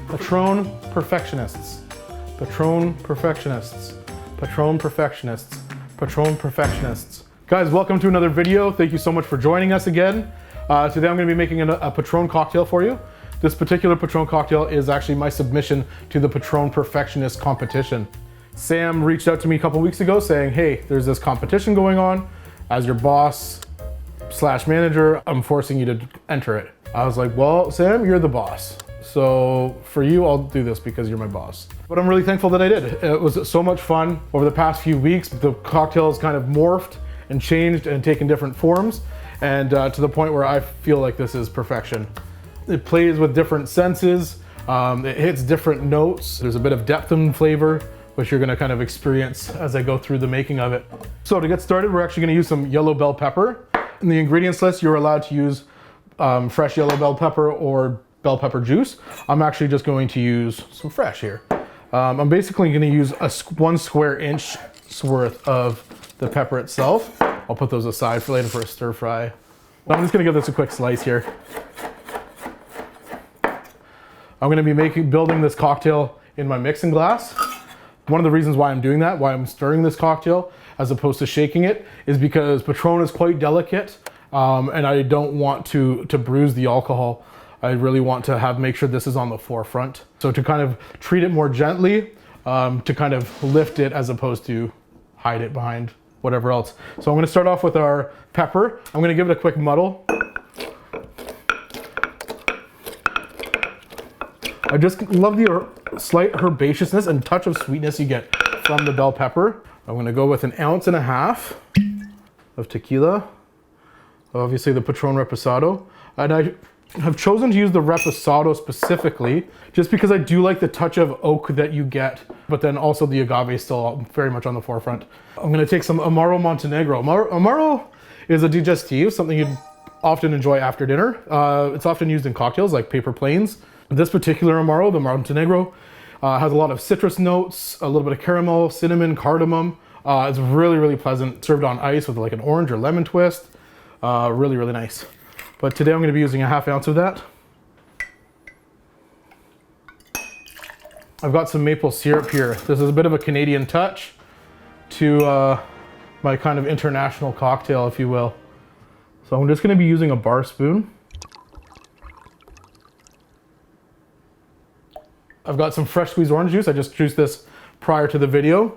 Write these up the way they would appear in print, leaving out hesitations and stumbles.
Patrón Perfectionists. Patrón Perfectionists. Patrón Perfectionists. Patrón Perfectionists. Guys, welcome to another video. Thank you so much for joining us again. Today I'm going to be making a Patrón cocktail for you. This particular Patrón cocktail is actually my submission to the Patrón Perfectionist competition. Sam reached out to me a couple weeks ago saying, hey, there's this competition going on. As your boss / manager, I'm forcing you to enter it. I was like, well, Sam, you're the boss. So for you, I'll do this because you're my boss. But I'm really thankful that I did. It was so much fun. Over the past few weeks, the cocktail has kind of morphed and changed and taken different forms, and to the point where I feel like this is perfection. It plays with different senses. It hits different notes. There's a bit of depth and flavor, which you're gonna kind of experience as I go through the making of it. So to get started, we're actually gonna use some yellow bell pepper. In the ingredients list, you're allowed to use fresh yellow bell pepper or bell pepper juice. I'm actually just going to use some fresh here. I'm basically gonna use 1 square inch worth of the pepper itself. I'll put those aside for later for a stir fry. I'm just gonna give this a quick slice here. I'm gonna be building this cocktail in my mixing glass. One of the reasons why I'm doing that, why I'm stirring this cocktail as opposed to shaking it, is because Patrón is quite delicate, and I don't want to bruise the alcohol. I really want to make sure this is on the forefront. So to kind of treat it more gently, to kind of lift it as opposed to hide it behind whatever else. So I'm gonna start off with our pepper. I'm gonna give it a quick muddle. I just love the slight herbaceousness and touch of sweetness you get from the bell pepper. I'm gonna go with 1.5 ounces of tequila. Obviously the Patrón Reposado. And I have chosen to use the Reposado specifically just because I do like the touch of oak that you get, but then also the agave is still very much on the forefront. I'm gonna take some Amaro Montenegro. Amaro is a digestif, something you'd often enjoy after dinner. It's often used in cocktails like paper planes. This particular Amaro, the Montenegro, has a lot of citrus notes, a little bit of caramel, cinnamon, cardamom. It's really, really pleasant, served on ice with like an orange or lemon twist. Really, really nice. But today I'm gonna be using 1/2 ounce of that. I've got some maple syrup here. This is a bit of a Canadian touch to my kind of international cocktail, if you will. So I'm just gonna be using a bar spoon. I've got some fresh squeezed orange juice. I just juiced this prior to the video.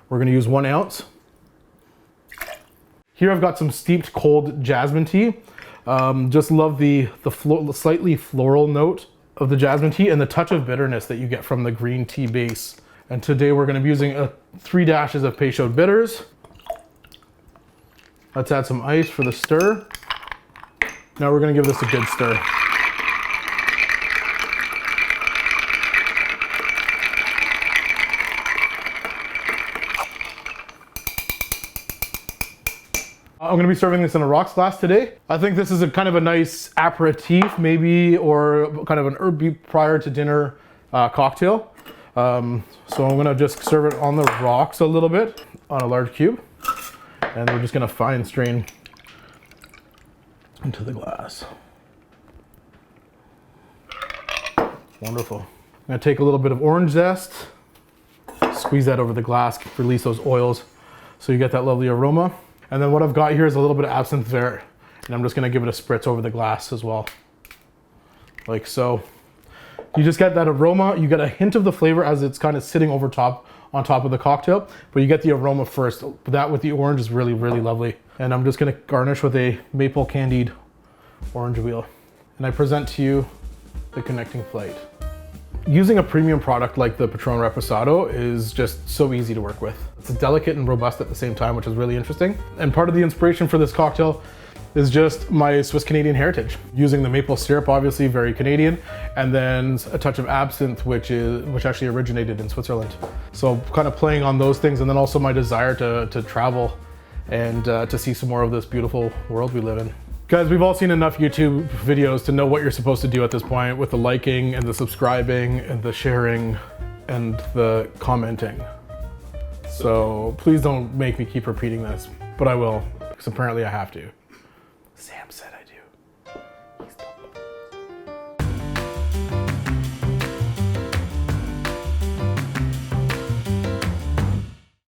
We're gonna use 1 ounce. Here I've got some steeped cold jasmine tea. Just love the slightly floral note of the jasmine tea and the touch of bitterness that you get from the green tea base. And today we're gonna be using 3 dashes of Peychaud bitters. Let's add some ice for the stir. Now we're gonna give this a good stir. I'm gonna be serving this in a rocks glass today. I think this is a kind of a nice aperitif maybe, or kind of an herby prior to dinner cocktail. So I'm gonna just serve it on the rocks a little bit on a large cube. And we're just gonna fine strain into the glass. Wonderful. I'm gonna take a little bit of orange zest, squeeze that over the glass, release those oils so you get that lovely aroma. And then what I've got here is a little bit of absinthe vert, and I'm just gonna give it a spritz over the glass as well. Like so. You just get that aroma, you get a hint of the flavor as it's kind of sitting on top of the cocktail, but you get the aroma first. That with the orange is really, really lovely. And I'm just gonna garnish with a maple candied orange wheel. And I present to you the connecting flight. Using a premium product like the Patrón Reposado is just so easy to work with. It's delicate and robust at the same time, which is really interesting. And part of the inspiration for this cocktail is just my Swiss Canadian heritage. Using the maple syrup, obviously very Canadian, and then a touch of absinthe, which actually originated in Switzerland. So kind of playing on those things, and then also my desire to travel and to see some more of this beautiful world we live in. Guys, we've all seen enough YouTube videos to know what you're supposed to do at this point with the liking and the subscribing and the sharing and the commenting. So please don't make me keep repeating this, but I will, because apparently I have to. Sam said it.